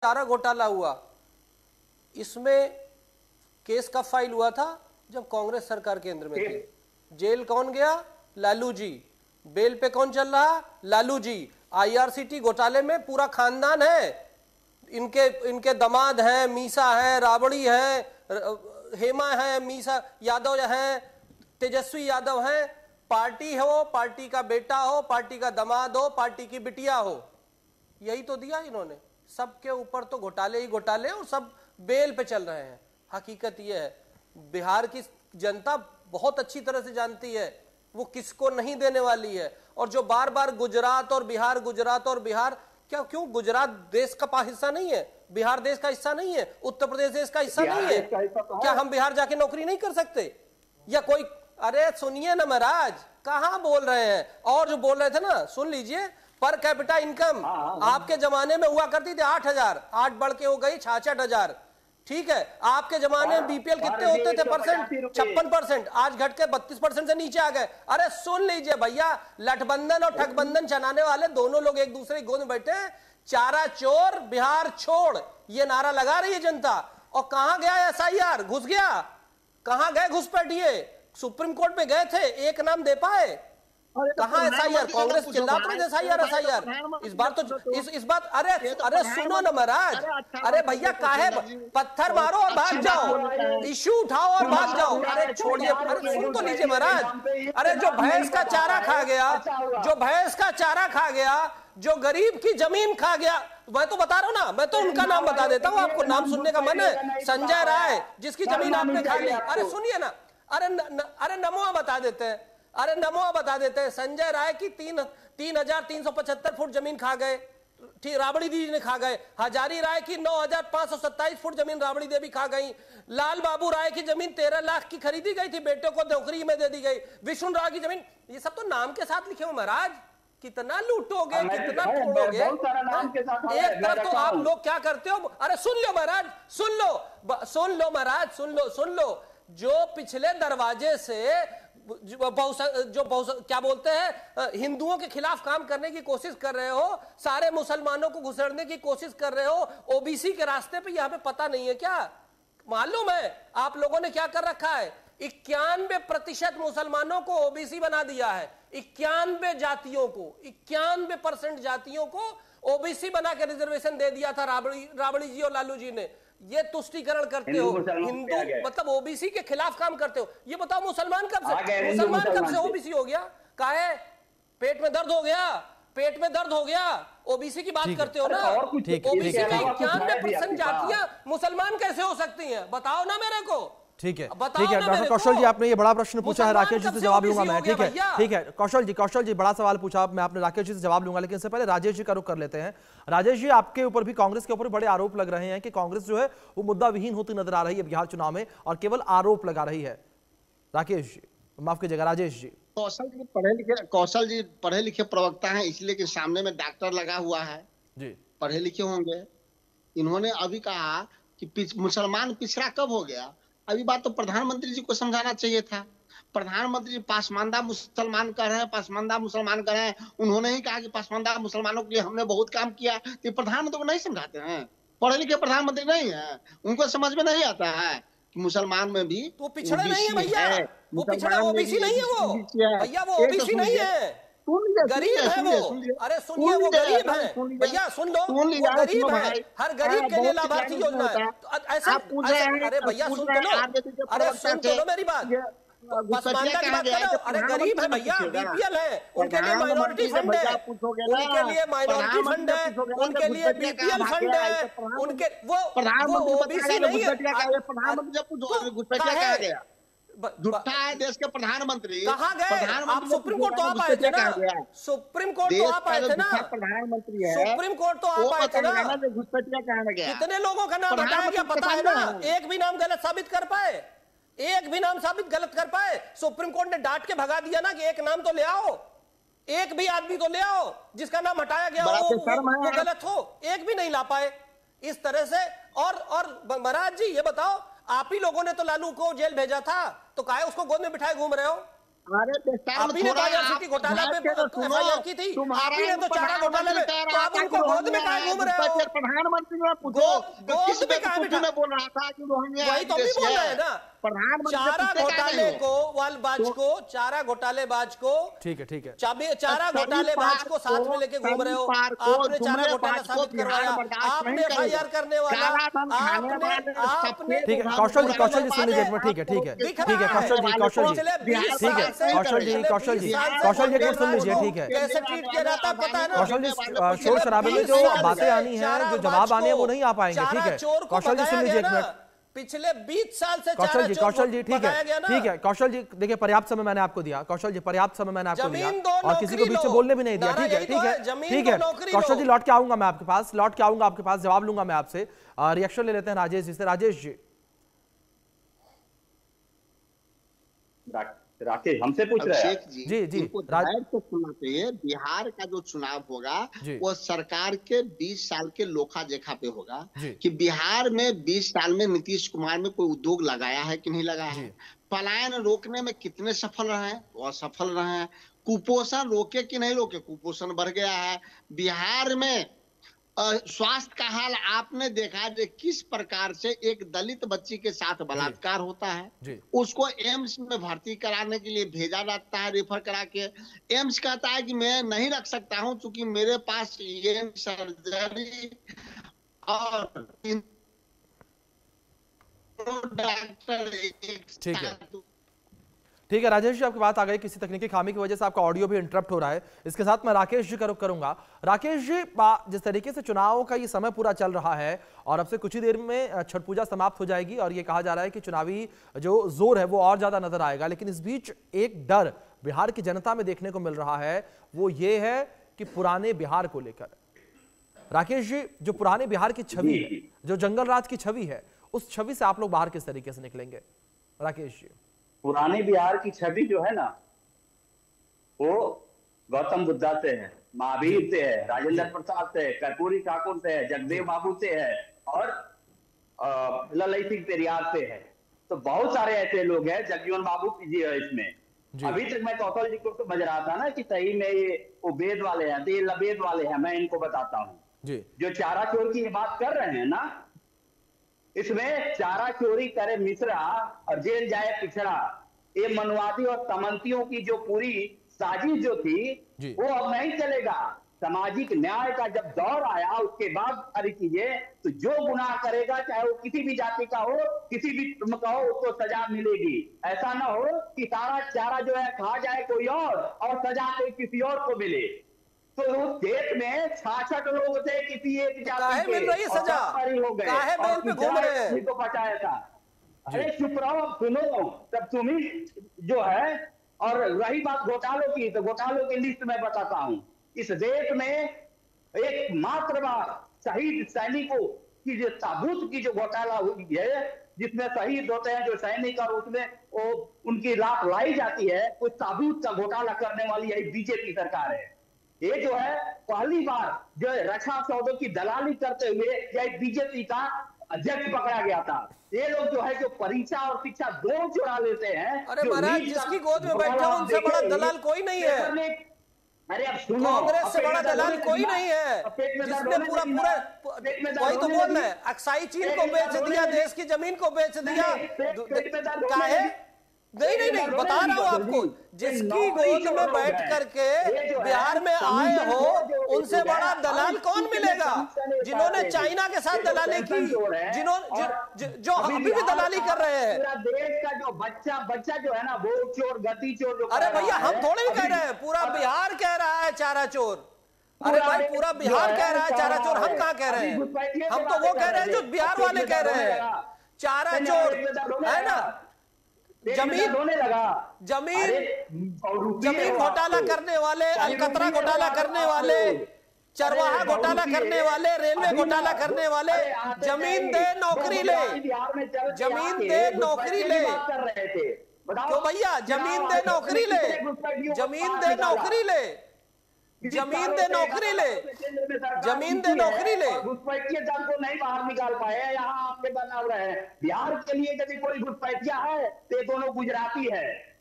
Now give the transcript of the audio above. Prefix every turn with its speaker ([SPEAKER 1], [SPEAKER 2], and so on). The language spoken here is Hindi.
[SPEAKER 1] चारा घोटाला हुआ, इसमें केस कब फाइल हुआ था? जब कांग्रेस सरकार केंद्र में थी। जेल कौन गया? लालू जी। बेल पे कौन चल रहा? लालू जी। आईआरसीटी घोटाले में पूरा खानदान है, इनके दामाद हैं, मीसा है, राबड़ी है, हेमा है, मीसा यादव है, तेजस्वी यादव है। पार्टी हो, पार्टी का बेटा हो, पार्टी का दामाद हो, पार्टी की बिटिया हो, यही तो दिया इन्होंने। सबके ऊपर तो घोटाले ही घोटाले और सब बेल पे चल रहे हैं। हकीकत यह है, बिहार की जनता बहुत अच्छी तरह से जानती है वो किसको नहीं देने वाली है। और जो बार बार गुजरात और बिहार, गुजरात और बिहार, क्यों गुजरात देश का हिस्सा नहीं है? बिहार देश का हिस्सा नहीं है? उत्तर प्रदेश देश का हिस्सा नहीं है? क्या हम बिहार जाके नौकरी नहीं कर सकते? या कोई, अरे सुनिए ना महाराज, कहां बोल रहे हैं? और जो बोल रहे थे ना, सुन लीजिए, पर कैपिटा इनकम आपके जमाने में हुआ करती थी 8,000, 8 बढ़ के हो गई 66,000। ठीक है, आपके जमाने में बीपीएल कितने होते थे परसेंट? 56%, आज घट के 32% से नीचे आ गए। अरे सुन लीजिए भैया, लठबंधन और ठगबंधन चलाने वाले दोनों लोग एक दूसरे की गोद में बैठे, चारा चोर बिहार छोड़, ये नारा लगा रही है जनता। और कहां गया एसआईआर? घुस गया? कहां गए घुसपैठिए? सुप्रीम कोर्ट में गए थे, एक नाम दे पाए? कहां एसआईआर? कांग्रेस चिल्ला रहे थे एसआईआर एसआईआर। इस बार तो इस बात, अरे सुनो ना महाराज, अरे भैया काहे पत्थर मारो और भाग जाओ, इशू उठाओ और भाग जाओ। अरे छोड़िए, अरे सुन तो लीजिए महाराज। अरे जो भैंस का चारा खा गया, जो भैंस का चारा खा गया, जो गरीब की जमीन खा गया, मैं तो बता रहा हूँ ना, मैं तो उनका नाम बता देता हूँ, आपको नाम सुनने का मन है? संजय राय, जिसकी जमीन आपने खा ली। अरे सुनिए ना, अरे नमोआ बता देते हैं, अरे नमोआ बता देते हैं। संजय राय की 3,375 फुट जमीन खा गए, ठीक, राबड़ी देवी ने खा गए। हजारी राय की 9,527 फुट जमीन राबड़ी देवी खा गई। लाल बाबू राय की जमीन 13 लाख की खरीदी गई थी, बेटे को नौकरी में दे दी गई। विष्णु राय की जमीन, ये सब तो नाम के साथ लिखे हुए महाराज। कितना लूटोगे, कितना तोड़ोगे? एक तरफ तो आप लोग क्या करते हो? अरे सुन लो महाराज, सुन लो महाराज, सुन लो। जो पिछले दरवाजे से क्या बोलते हैं, हिंदुओं के खिलाफ काम करने की कोशिश कर रहे हो, सारे मुसलमानों को घुसेड़ने की कोशिश कर रहे हो, ओबीसी के रास्ते पे, यहाँ पे पता नहीं है क्या? मालूम है आप लोगों ने क्या कर रखा है? 91% मुसलमानों को ओबीसी बना दिया है। 91 जातियों को, 91% जातियों को ओबीसी बना के रिजर्वेशन दे दिया था राबड़ी जी और लालू जी ने। ये तुष्टीकरण करते हो, हिंदू मतलब ओबीसी के खिलाफ काम करते हो। ये बताओ मुसलमान कब से ओबीसी हो गया? काहे? पेट में दर्द हो गया, पेट में दर्द हो गया, ओबीसी की बात करते हो ना। ओबीसी में 91% जातियां मुसलमान कैसे हो सकती हैं? बताओ ना मेरे को।
[SPEAKER 2] ठीक है डॉक्टर कौशल जी, आपने ये बड़ा प्रश्न पूछा है, राकेश जी से जवाब लूंगा मैं। ठीक है कौशल जी बड़ा सवाल पूछा, मैं आपने राकेश जी से जवाब लूंगा, लेकिन इससे पहले राजेश जी का रुख कर लेते हैं। राजेश जी, आपके ऊपर भी, कांग्रेस के ऊपर बड़े आरोप लग रहे हैं कि कांग्रेस जो है वो मुद्दा विहीन होती नजर आ रही है बिहार चुनाव में और केवल आरोप लगा रही है। राकेश जी, माफ कीजिएगा, राजेश जी।
[SPEAKER 3] कौशल जी पढ़े लिखे प्रवक्ता हैं, इसलिए कि सामने में डॉक्टर लगा हुआ है जी, पढ़े लिखे होंगे। इन्होंने अभी कहा कि मुसलमान पिछड़ा कब हो गया? अभी बात तो प्रधानमंत्री जी को समझाना चाहिए था। प्रधानमंत्री जी पासमानदा मुसलमान कर रहे हैं, पासमानदा मुसलमान कर रहे हैं। उन्होंने ही कहा कि पासमानदा मुसलमानों के लिए हमने बहुत काम किया। तो प्रधानमंत्री को नहीं समझाते हैं? पढ़े लिखे प्रधानमंत्री नहीं है, उनको समझ में नहीं आता है कि मुसलमान में भी
[SPEAKER 1] तो पिछड़ा नहीं है भैया, वो पिछड़ा ओबीसी नहीं है, वो भैया वो ओबीसी नहीं है, गरीब है वो। अरे सुनिए, वो गरीब है भैया, सुन लो, वो गरीब है, हर गरीब के लिए लाभार्थी योजना है। ऐसा अरे भैया सुन तो लो, अरे सुन तो लो मेरी बात, पसमानदा की बात करो। अरे गरीब है भैया, बीपीएल है, उनके लिए माइनॉरिटी फंड है, उनके लिए माइनॉरिटी फंड है, उनके लिए बीपीएल फंड है, उनके वो ओबीसी नहीं है।
[SPEAKER 3] झूठा है देश के प्रधानमंत्री।
[SPEAKER 1] कहाँ गए आप? सुप्रीम कोर्ट तो आप आए थे ना, सुप्रीम कोर्ट तो आप आए थे ना, सुप्रीम कोर्ट तो आप आए थे ना। कितने लोगों का नाम हटाया गया पता है ना? एक भी नाम गलत साबित कर पाए, एक भी नाम साबित गलत कर पाए? सुप्रीम कोर्ट ने डांट के भगा दिया ना कि एक नाम तो ले आओ, एक भी आदमी तो ले आओ जिसका नाम हटाया गया वो गलत हो, एक भी नहीं ला पाए इस तरह से। और महाराज जी ये बताओ, आप ही लोगों ने तो लालू को जेल भेजा था, तो काहे उसको गोद में बिठाए घूम रहे हो?
[SPEAKER 3] अरे
[SPEAKER 1] आप ही ने तो आईआरसीटी घोटाला पे एफआईआर की थी, आप ही ने तो चारा घोटाले में, तो आप उनको गोद में काहे घूम रहे हो?
[SPEAKER 3] प्रधानमंत्री ने पूछो,
[SPEAKER 1] गोद में काहे बिठा,
[SPEAKER 3] बोल रहा था कि रोहिंग्या
[SPEAKER 1] वही तो भी बोल रहे हैं ना, चारा घोटाले को वालबाज को, चारा घोटालेबाज को,
[SPEAKER 2] ठीक है,
[SPEAKER 1] चारा घोटालेबाज को साथ में लेके घूम रहे हो। आपने चारा घोटाला साबित करवाया, आपने एफआईआर करने वाला, आपने
[SPEAKER 2] ठीक है। कौशल जी सुन लीजिए एक मिनट, ठीक है कौशल जी सुन लीजिए, ठीक है।
[SPEAKER 1] कैसे ट्रीट किया जाता है पता है ना?
[SPEAKER 2] कौशल जी, शोर शराबे में जो बातें आनी है, जो जवाब आने हैं वो नहीं आ पाएंगे, ठीक है। कौशल जी सुन लीजिए एक मिनट,
[SPEAKER 1] पिछले 20 साल से
[SPEAKER 2] कौशल जी ठीक है कौशल जी, देखिए पर्याप्त समय मैंने आपको दिया, कौशल जी पर्याप्त समय मैंने आपको दिया और किसी को बीच से बोलने भी नहीं दिया, ठीक है। कौशल जी लौट के आऊंगा मैं आपके पास, जवाब लूंगा मैं आपसे। रिएक्शन ले लेते हैं राजेश जी से। राजेश जी,
[SPEAKER 4] राकेश हमसे पूछ रहे हैं
[SPEAKER 2] जी
[SPEAKER 3] तो सुनना चाहिए। बिहार का जो चुनाव होगा वो सरकार के 20 साल के लोखा जोखा पे होगा कि बिहार में 20 साल में नीतीश कुमार में कोई उद्योग लगाया है कि नहीं लगाया है, पलायन रोकने में कितने सफल रहे हैं, वो असफल रहे हैं, कुपोषण रोके कि नहीं रोके, कुपोषण बढ़ गया है बिहार में। स्वास्थ्य का हाल आपने देखा किस प्रकार से एक दलित बच्ची के साथ बलात्कार होता है, उसको एम्स में भर्ती कराने के लिए भेजा जाता है, रेफर करा के। एम्स कहता है कि मैं नहीं रख सकता हूं क्योंकि मेरे पास ये सर्जरी और डॉक्टर।
[SPEAKER 2] ठीक है राजेश जी, आपकी बात आ गई, किसी तकनीकी खामी की वजह से आपका ऑडियो भी इंटरप्ट हो रहा है। इसके साथ मैं राकेश जी का रुख करूंगा। राकेश जी, जिस तरीके से चुनावों का ये समय पूरा चल रहा है और अब से कुछ ही देर में छठ पूजा समाप्त हो जाएगी और ये कहा जा रहा है कि चुनावी जो जोर है वो और ज्यादा नजर आएगा, लेकिन इस बीच एक डर बिहार की जनता में देखने को मिल रहा है, वो ये है कि पुराने बिहार को लेकर। राकेश जी, जो पुराने बिहार की छवि है, जो जंगल राज की छवि है, उस छवि से आप लोग बाहर किस तरीके से निकलेंगे? राकेश जी,
[SPEAKER 4] पुराने बिहार की छवि जो है ना, वो गौतम बुद्धा से है, महावीर से है, राजेंद्र प्रसाद से है, कर्पूरी ठाकुर से है, जगदेव बाबू से है और ललई सिंह पेरियार से है। तो बहुत सारे ऐसे लोग हैं, जगजीवन बाबू जी है इसमें। अभी तक मैं कौशल जी को समझ रहा था ना कि सही में ये वो वेद वाले हैं, ये लवेद वाले हैं। मैं इनको बताता हूँ, जो चारा चोर की बात कर रहे हैं ना, इसमें चारा चोरी करे मिश्रा और जेल जाए पिछड़ा, ये मनवादी और सामंतियों की जो पूरी साजिश जो थी वो अब नहीं चलेगा। सामाजिक न्याय का जब दौर आया उसके बाद सारी चीजें, तो जो गुनाह करेगा चाहे वो किसी भी जाति का हो, किसी भी धर्म का हो, उसको सजा मिलेगी। ऐसा ना हो कि सारा चारा जो है खा जाए कोई और सजा कोई किसी और को मिले। तो उस देश में 66 लोग थे किसी एक जाति के,
[SPEAKER 1] मिल रही सजा
[SPEAKER 4] हो गए
[SPEAKER 1] बेल पे घूम रहे हैं,
[SPEAKER 4] तो बचाया था। अरे चुप रहो, सुनो, तब तुम ही जो है। और रही बात घोटालों की, तो घोटालों की लिस्ट में बताता हूं। इस देश में एक मात्र बार शहीद सैनिकों की जो ताबूत की जो घोटाला हुई है, जिसमें शहीद होते हैं जो सैनिक और उसमें वो उनकी लाश लाई जाती है, उस ताबूत का घोटाला करने वाली यही बीजेपी सरकार है। ये जो है पहली बार जो रक्षा सौदों की दलाली करते हुए यह बीजेपी का अध्यक्ष पकड़ा गया था। ये लोग जो है जो परीक्षा और शिक्षा दोनों चुरा लेते हैं।
[SPEAKER 1] अरे महाराज, जिसकी गोद में बैठे हो उनसे बड़ा दलाल कोई नहीं है।
[SPEAKER 4] अरे अब सुनो,
[SPEAKER 1] कांग्रेस से बड़ा दलाल कोई नहीं है, जिसने पूरा वही तो बोल रहे हैं, अक्साई चीन को बेच दिया, देश की जमीन को बेच दिया। काहे? नहीं बता रहा हूं आपको, जिसकी गोद में बैठ करके बिहार में आए हो उनसे बड़ा दलाल कौन मिलेगा? जिन्होंने चाइना के साथ दलाली की, जो अभी भी दलाली कर रहे हैं।
[SPEAKER 4] पूरा देश का जो बच्चा जो है ना, वो चोर गति चोर जो,
[SPEAKER 1] अरे भैया हम थोड़े ही कह रहे हैं, पूरा बिहार कह रहा है चारा चोर। अरे भाई पूरा बिहार कह रहा है चारा चोर, हम कहाँ कह रहे हैं? हम तो वो कह रहे हैं जो बिहार वाले कह रहे हैं, चारा चोर है ना। जमीन घोटाला करने वाले, अलकतरा घोटाला करने वाले, चरवाहा घोटाला करने वाले, रेलवे घोटाला करने वाले, जमीन दे नौकरी ले, जमीन दे नौकरी ले। क्यों भैया? जमीन दे नौकरी ले, जमीन दे नौकरी ले, जमीन दे नौकरी ले, जमीन दे नौकरी ले।
[SPEAKER 4] घुसपैठिया दल को नहीं बाहर निकाल पाए, यहाँ आपके बनाव रहे हैं। बिहार के लिए यदि कोई घुसपैठिया है तो ये दोनों गुजराती है।